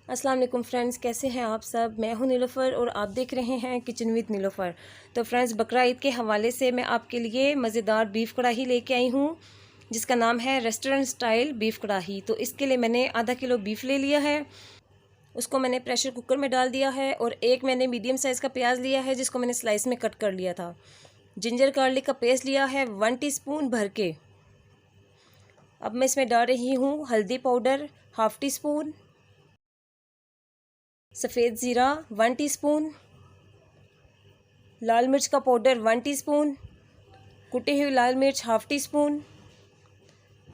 अस्सलाम वालेकुम फ्रेंड्स, कैसे हैं आप सब। मैं हूं नीलोफ़र और आप देख रहे हैं किचन विद नीलोफ़र। तो फ्रेंड्स, बकरा ईद के हवाले से मैं आपके लिए मज़ेदार बीफ कढ़ाई लेके आई हूं जिसका नाम है रेस्टोरेंट स्टाइल बीफ कढ़ाई। तो इसके लिए मैंने आधा किलो बीफ ले लिया है, उसको मैंने प्रेशर कुकर में डाल दिया है। और एक मैंने मीडियम साइज़ का प्याज लिया है जिसको मैंने स्लाइस में कट कर लिया था। जिंजर गार्लिक का पेस्ट लिया है 1 टीस्पून भर के। अब मैं इसमें डाल रही हूँ हल्दी पाउडर ½ टीस्पून, सफ़ेद ज़ीरा 1 टीस्पून, लाल मिर्च का पाउडर 1 टीस्पून, कुटी हुई लाल मिर्च ½ टीस्पून,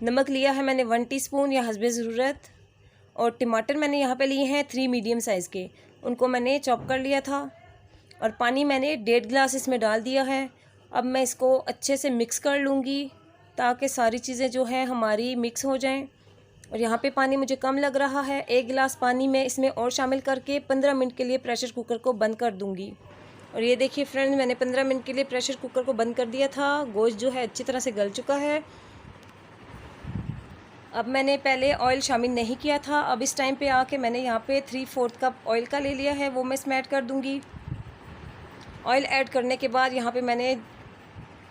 नमक लिया है मैंने 1 टीस्पून या हस्बे ज़रूरत। और टमाटर मैंने यहाँ पे लिए हैं 3 मीडियम साइज़ के, उनको मैंने चॉप कर लिया था। और पानी मैंने 1.5 गिलास इसमें डाल दिया है। अब मैं इसको अच्छे से मिक्स कर लूँगी ताकि सारी चीज़ें जो हैं हमारी मिक्स हो जाएं। और यहाँ पे पानी मुझे कम लग रहा है, 1 गिलास पानी मैं इसमें और शामिल करके 15 मिनट के लिए प्रेशर कुकर को बंद कर दूँगी। और ये देखिए फ्रेंड्स, मैंने 15 मिनट के लिए प्रेशर कुकर को बंद कर दिया था। गोश्त जो है अच्छी तरह से गल चुका है। अब मैंने पहले ऑयल शामिल नहीं किया था। अब इस टाइम पे आके मैंने यहाँ पे 3/4 कप ऑयल का ले लिया है, वो मैं इसमें ऐड कर दूँगी। ऑयल ऐड करने के बाद यहाँ पे मैंने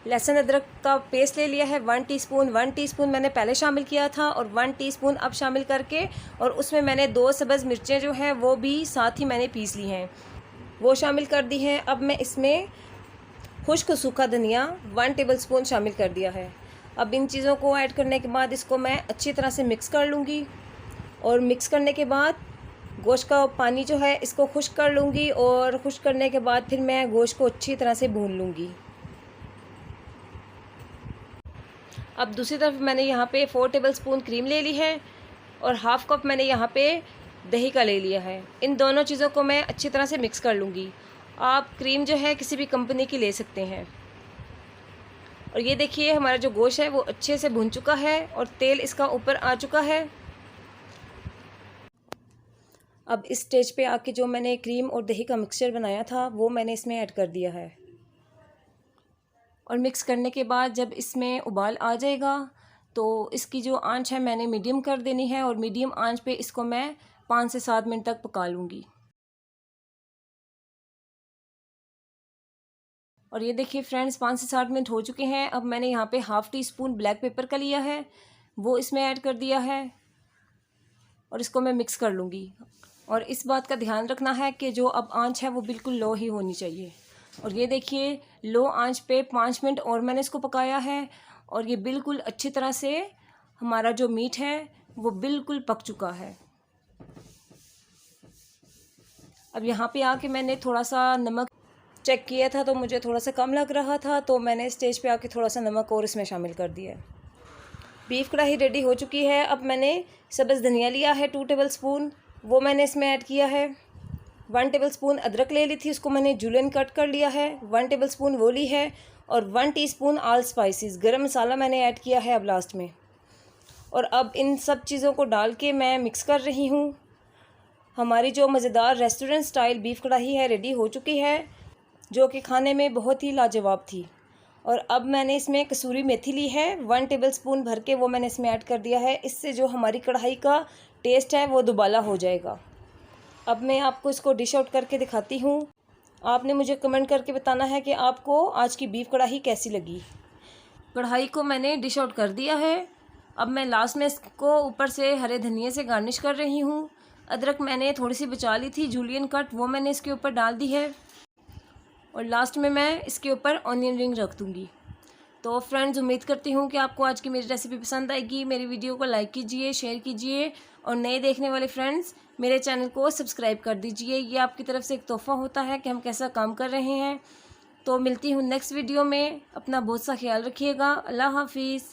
लहसुन अदरक का पेस्ट ले लिया है 1 टीस्पून। 1 टीस्पून मैंने पहले शामिल किया था और 1 टीस्पून अब शामिल करके, और उसमें मैंने 2 सब्ज़ मिर्चें जो हैं वो भी साथ ही मैंने पीस ली हैं, वो शामिल कर दी हैं। अब मैं इसमें खुश्क सूखा धनिया 1 टेबलस्पून शामिल कर दिया है। अब इन चीज़ों को ऐड करने के बाद इसको मैं अच्छी तरह से मिक्स कर लूँगी। और मिक्स करने के बाद गोश्त का पानी जो है इसको खुश्क कर लूँगी। और खुश्क करने के बाद फिर मैं गोश्त को अच्छी तरह से भून लूँगी। अब दूसरी तरफ मैंने यहाँ पे 4 टेबलस्पून क्रीम ले ली है और ½ कप मैंने यहाँ पे दही का ले लिया है। इन दोनों चीज़ों को मैं अच्छी तरह से मिक्स कर लूँगी। आप क्रीम जो है किसी भी कंपनी की ले सकते हैं। और ये देखिए हमारा जो गोश्त है वो अच्छे से भुन चुका है और तेल इसका ऊपर आ चुका है। अब इस स्टेज पे आके जो मैंने क्रीम और दही का मिक्सचर बनाया था वो मैंने इसमें ऐड कर दिया है। और मिक्स करने के बाद जब इसमें उबाल आ जाएगा तो इसकी जो आंच है मैंने मीडियम कर देनी है। और मीडियम आंच पे इसको मैं 5 से 7 मिनट तक पका लूँगी। और ये देखिए फ्रेंड्स, 5 से 7 मिनट हो चुके हैं। अब मैंने यहाँ पे ½ टीस्पून ब्लैक पेपर का लिया है, वो इसमें ऐड कर दिया है और इसको मैं मिक्स कर लूँगी। और इस बात का ध्यान रखना है कि जो अब आंच है वो बिल्कुल लो ही होनी चाहिए। और ये देखिए लो आंच पे 5 मिनट और मैंने इसको पकाया है और ये बिल्कुल अच्छी तरह से हमारा जो मीट है वो बिल्कुल पक चुका है। अब यहाँ पे आके मैंने थोड़ा सा नमक चेक किया था तो मुझे थोड़ा सा कम लग रहा था, तो मैंने स्टेज पे आके थोड़ा सा नमक और इसमें शामिल कर दिया है। बीफ कढ़ाई रेडी हो चुकी है। अब मैंने सब्ज़ धनिया लिया है 2 टेबलस्पून, वो मैंने इसमें ऐड किया है। 1 टेबलस्पून अदरक ले ली थी, उसको मैंने जूलियन कट कर लिया है, 1 टेबलस्पून वो ली है। और 1 टीस्पून ऑल स्पाइसेस गरम मसाला मैंने ऐड किया है अब लास्ट में। और अब इन सब चीज़ों को डाल के मैं मिक्स कर रही हूँ। हमारी जो मज़ेदार रेस्टोरेंट स्टाइल बीफ कढ़ाई है रेडी हो चुकी है, जो कि खाने में बहुत ही लाजवाब थी। और अब मैंने इसमें कसूरी मेथी ली है 1 टेबलस्पून भर के, वो मैंने इसमें ऐड कर दिया है। इससे जो हमारी कढ़ाई का टेस्ट है वो दुबाला हो जाएगा। अब मैं आपको इसको डिश आउट करके दिखाती हूँ। आपने मुझे कमेंट करके बताना है कि आपको आज की बीफ कढ़ाई कैसी लगी। कढ़ाई को मैंने डिश आउट कर दिया है। अब मैं लास्ट में इसको ऊपर से हरे धनिए से गार्निश कर रही हूँ। अदरक मैंने थोड़ी सी बचा ली थी जूलियन कट, वो मैंने इसके ऊपर डाल दी है। और लास्ट में मैं इसके ऊपर ऑनियन रिंग रख दूँगी। तो फ्रेंड्स, उम्मीद करती हूँ कि आपको आज की मेरी रेसिपी पसंद आएगी। मेरी वीडियो को लाइक कीजिए, शेयर कीजिए और नए देखने वाले फ्रेंड्स मेरे चैनल को सब्सक्राइब कर दीजिए। ये आपकी तरफ से एक तोहफ़ा होता है कि हम कैसा काम कर रहे हैं। तो मिलती हूँ नेक्स्ट वीडियो में। अपना बहुत सा ख्याल रखिएगा। अल्लाह हाफिज़।